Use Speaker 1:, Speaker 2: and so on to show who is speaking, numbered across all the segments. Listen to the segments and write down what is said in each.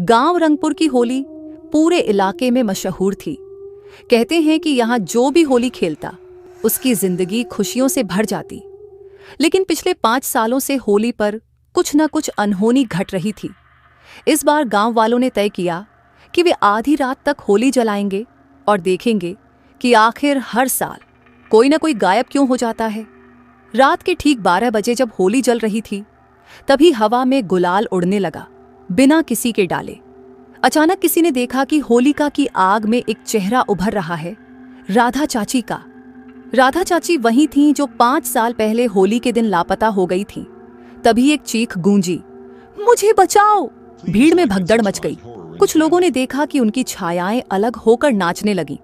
Speaker 1: गांव रंगपुर की होली पूरे इलाके में मशहूर थी। कहते हैं कि यहाँ जो भी होली खेलता उसकी जिंदगी खुशियों से भर जाती। लेकिन पिछले 5 सालों से होली पर कुछ न कुछ अनहोनी घट रही थी। इस बार गांव वालों ने तय किया कि वे आधी रात तक होली जलाएंगे और देखेंगे कि आखिर हर साल कोई न कोई गायब क्यों हो जाता है। रात के ठीक 12 बजे जब होली जल रही थी, तभी हवा में गुलाल उड़ने लगा बिना किसी के डाले। अचानक किसी ने देखा कि होलिका की आग में एक चेहरा उभर रहा है, राधा चाची का। राधा चाची वही थीं जो 5 साल पहले होली के दिन लापता हो गई थीं। तभी एक चीख गूंजी, मुझे बचाओ। भीड़ में भगदड़ मच गई। कुछ लोगों ने देखा कि उनकी छायाएं अलग होकर नाचने लगीं।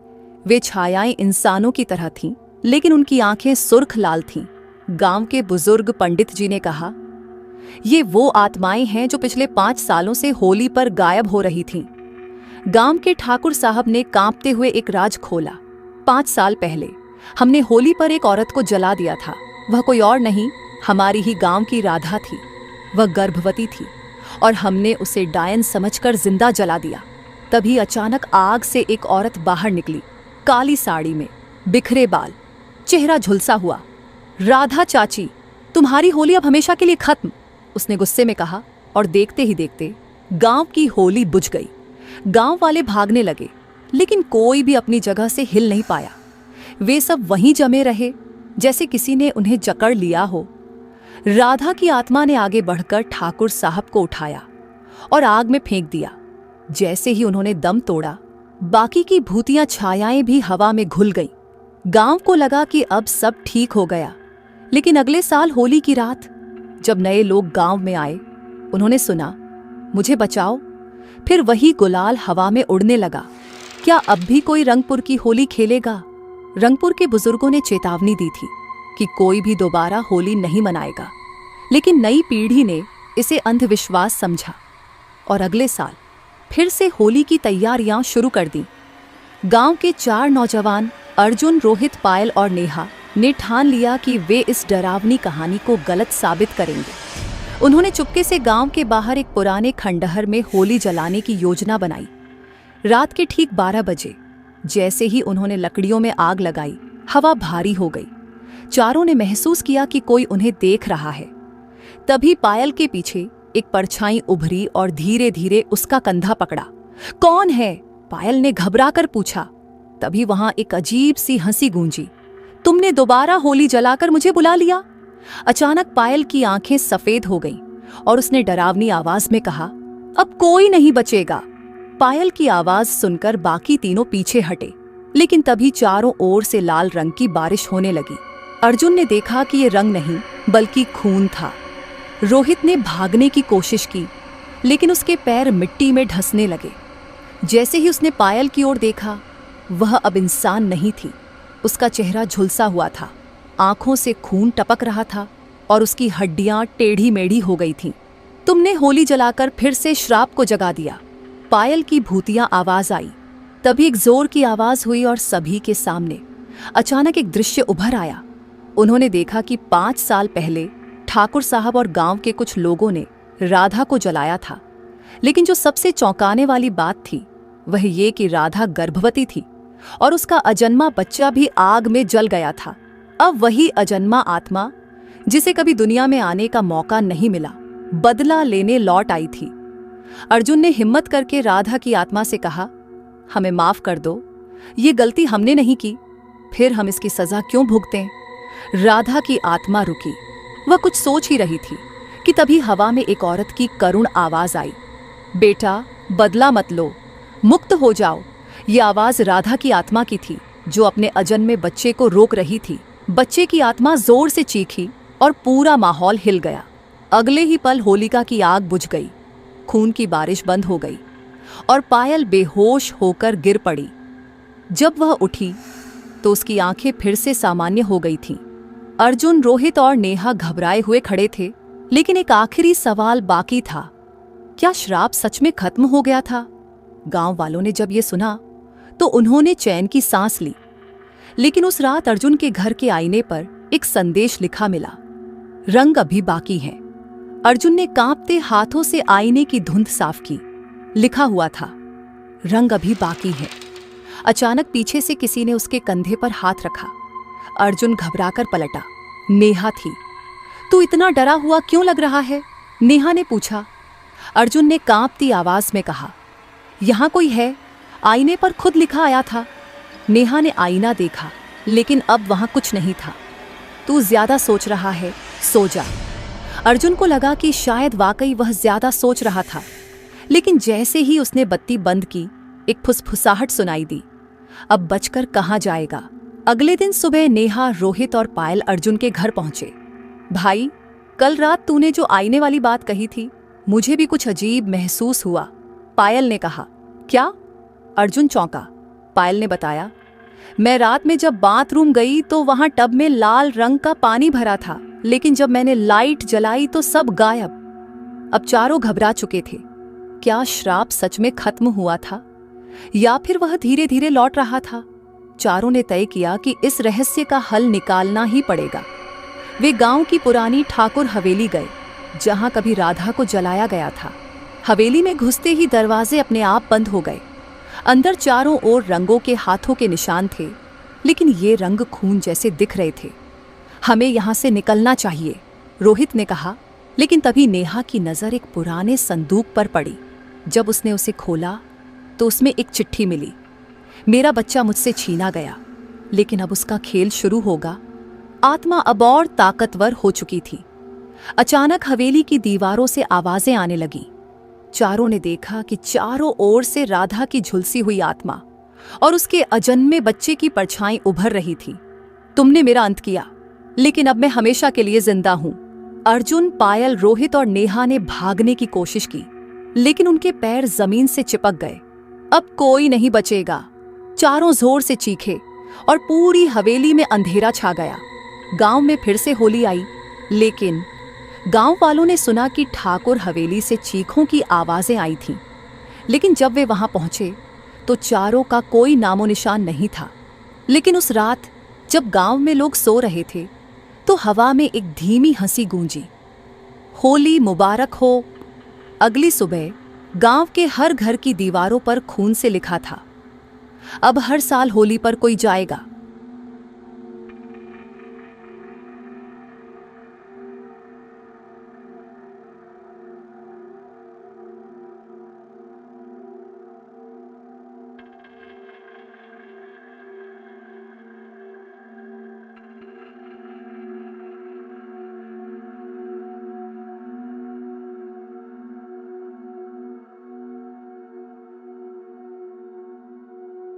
Speaker 1: वे छायाएं इंसानों की तरह थीं, लेकिन उनकी आंखें सुर्ख लाल थीं। गांव के बुजुर्ग पंडित जी ने कहा, ये वो आत्माएं हैं जो पिछले 5 सालों से होली पर गायब हो रही थीं। गांव के ठाकुर साहब ने कांपते हुए एक राज खोला। 5 साल पहले हमने होली पर एक औरत को जला दिया था। वह कोई और नहीं, हमारी ही गांव की राधा थी। वह गर्भवती थी और हमने उसे डायन समझकर जिंदा जला दिया। तभी अचानक आग से एक औरत बाहर निकली, काली साड़ी में, बिखरे बाल, चेहरा झुलसा हुआ। राधा चाची, तुम्हारी होली अब हमेशा के लिए खत्म, उसने गुस्से में कहा। और देखते ही देखते गांव की होली बुझ गई। गांव वाले भागने लगे, लेकिन कोई भी अपनी जगह से हिल नहीं पाया। वे सब वहीं जमे रहे, जैसे किसी ने उन्हें जकड़ लिया हो। राधा की आत्मा ने आगे बढ़कर ठाकुर साहब को उठाया और आग में फेंक दिया। जैसे ही उन्होंने दम तोड़ा, बाकी की भूतियां छायाएं भी हवा में घुल गईं। गांव को लगा कि अब सब ठीक हो गया। लेकिन अगले साल होली की रात जब नए लोग गांव में आए, उन्होंने सुना, मुझे बचाओ। फिर वही गुलाल हवा में उड़ने लगा। क्या अब भी कोई रंगपुर की होली खेलेगा? रंगपुर के बुजुर्गों ने चेतावनी दी थी कि कोई भी दोबारा होली नहीं मनाएगा। लेकिन नई पीढ़ी ने इसे अंधविश्वास समझा और अगले साल फिर से होली की तैयारियां शुरू कर दी। गांव के 4 नौजवान अर्जुन, रोहित, पायल और नेहा ने ठान लिया कि वे इस डरावनी कहानी को गलत साबित करेंगे। उन्होंने चुपके से गांव के बाहर एक पुराने खंडहर में होली जलाने की योजना बनाई। रात के ठीक 12 बजे जैसे ही उन्होंने लकड़ियों में आग लगाई, हवा भारी हो गई। चारों ने महसूस किया कि कोई उन्हें देख रहा है। तभी पायल के पीछे एक परछाई उभरी और धीरे धीरे उसका कंधा पकड़ा। कौन है? पायल ने घबराकर पूछा। तभी वहां एक अजीब सी हंसी गूंजी। तुमने दोबारा होली जलाकर मुझे बुला लिया। अचानक पायल की आंखें सफेद हो गईं और उसने डरावनी आवाज में कहा, अब कोई नहीं बचेगा। पायल की आवाज सुनकर बाकी तीनों पीछे हटे, लेकिन तभी चारों ओर से लाल रंग की बारिश होने लगी। अर्जुन ने देखा कि ये रंग नहीं बल्कि खून था। रोहित ने भागने की कोशिश की, लेकिन उसके पैर मिट्टी में धंसने लगे। जैसे ही उसने पायल की ओर देखा, वह अब इंसान नहीं थी। उसका चेहरा झुलसा हुआ था, आंखों से खून टपक रहा था और उसकी हड्डियां टेढ़ी मेढ़ी हो गई थीं। तुमने होली जलाकर फिर से श्राप को जगा दिया। पायल की भूतिया आवाज आई। तभी एक जोर की आवाज हुई और सभी के सामने अचानक एक दृश्य उभर आया। उन्होंने देखा कि 5 साल पहले ठाकुर साहब और गांव के कुछ लोगों ने राधा को जलाया था। लेकिन जो सबसे चौंकाने वाली बात थी, वह ये कि राधा गर्भवती थी और उसका अजन्मा बच्चा भी आग में जल गया था। अब वही अजन्मा आत्मा, जिसे कभी दुनिया में आने का मौका नहीं मिला, बदला लेने लौट आई थी। अर्जुन ने हिम्मत करके राधा की आत्मा से कहा, हमें माफ कर दो, ये गलती हमने नहीं की, फिर हम इसकी सजा क्यों भुगतें? राधा की आत्मा रुकी। वह कुछ सोच ही रही थी कि तभी हवा में एक औरत की करुण आवाज आई, बेटा बदला मत लो, मुक्त हो जाओ। ये आवाज राधा की आत्मा की थी, जो अपने अजन्मे बच्चे को रोक रही थी। बच्चे की आत्मा जोर से चीखी और पूरा माहौल हिल गया। अगले ही पल होलिका की आग बुझ गई, खून की बारिश बंद हो गई और पायल बेहोश होकर गिर पड़ी। जब वह उठी तो उसकी आंखें फिर से सामान्य हो गई थीं। अर्जुन, रोहित और नेहा घबराए हुए खड़े थे, लेकिन एक आखिरी सवाल बाकी था, क्या श्राप सच में खत्म हो गया था? गांव वालों ने जब ये सुना तो उन्होंने चैन की सांस ली। लेकिन उस रात अर्जुन के घर के आईने पर एक संदेश लिखा मिला, रंग अभी बाकी है। अर्जुन ने कांपते हाथों से आईने की धुंध साफ की। लिखा हुआ था, रंग अभी बाकी है। अचानक पीछे से किसी ने उसके कंधे पर हाथ रखा। अर्जुन घबराकर पलटा। नेहा थी। तू इतना डरा हुआ क्यों लग रहा है? नेहा ने पूछा। अर्जुन ने कांपती आवाज में कहा, यहाँ कोई है, आईने पर खुद लिखा आया था। नेहा ने आईना देखा, लेकिन अब वहां कुछ नहीं था। तू ज्यादा सोच रहा है, सो जा। अर्जुन को लगा कि शायद वाकई वह ज्यादा सोच रहा था, लेकिन जैसे ही उसने बत्ती बंद की, एक फुसफुसाहट सुनाई दी। अब बचकर कहाँ जाएगा? अगले दिन सुबह नेहा, रोहित और पायल अर्जुन के घर पहुंचे। भाई, कल रात तूने जो आईने वाली बात कही थी, मुझे भी कुछ अजीब महसूस हुआ, पायल ने कहा। क्या? अर्जुन चौंका। पायल ने बताया, मैं रात में जब बाथरूम गई तो वहां टब में लाल रंग का पानी भरा था, लेकिन जब मैंने लाइट जलाई तो सब गायब। अब चारों घबरा चुके थे। क्या श्राप सच में खत्म हुआ था या फिर वह धीरे धीरे लौट रहा था? चारों ने तय किया कि इस रहस्य का हल निकालना ही पड़ेगा। वे गांव की पुरानी ठाकुर हवेली गए, जहां कभी राधा को जलाया गया था। हवेली में घुसते ही दरवाजे अपने आप बंद हो गए। अंदर चारों ओर रंगों के हाथों के निशान थे, लेकिन ये रंग खून जैसे दिख रहे थे। हमें यहां से निकलना चाहिए, रोहित ने कहा। लेकिन तभी नेहा की नजर एक पुराने संदूक पर पड़ी। जब उसने उसे खोला तो उसमें एक चिट्ठी मिली। मेरा बच्चा मुझसे छीना गया, लेकिन अब उसका खेल शुरू होगा। आत्मा अब और ताकतवर हो चुकी थी। अचानक हवेली की दीवारों से आवाजें आने लगी। चारों ने देखा कि चारों ओर से राधा की झुलसी हुई आत्मा और उसके अजन्मे बच्चे की परछाई उभर रही थी। तुमने मेरा अंत किया, लेकिन अब मैं हमेशा के लिए जिंदा हूं। अर्जुन, पायल, रोहित और नेहा ने भागने की कोशिश की, लेकिन उनके पैर जमीन से चिपक गए। अब कोई नहीं बचेगा। चारों जोर से चीखे और पूरी हवेली में अंधेरा छा गया। गांव में फिर से होली आई, लेकिन गांव वालों ने सुना कि ठाकुर हवेली से चीखों की आवाजें आई थीं। लेकिन जब वे वहां पहुंचे तो चारों का कोई नामो निशान नहीं था। लेकिन उस रात जब गांव में लोग सो रहे थे तो हवा में एक धीमी हंसी गूंजी, होली मुबारक हो। अगली सुबह गांव के हर घर की दीवारों पर खून से लिखा था, अब हर साल होली पर कोई जाएगा